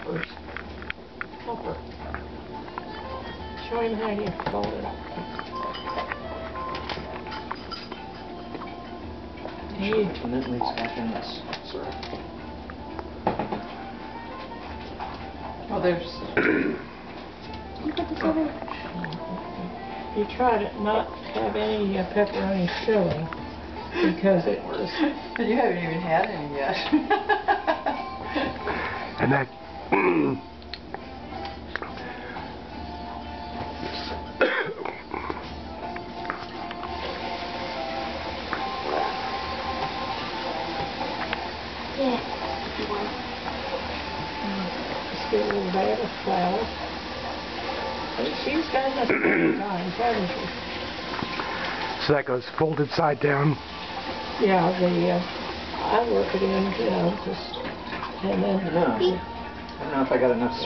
peppers. Help her. Show him how you fold it up. And that leaves half in this syrup. Oh, there's... You put this over? You try to not have any pepperoni filling because it just... But you haven't even had any yet. And that... Yeah. Just get a little bit of flour. She's done this many times, hasn't she? So that goes folded side down. Yeah, I work it in, just, and then... I don't know if I got enough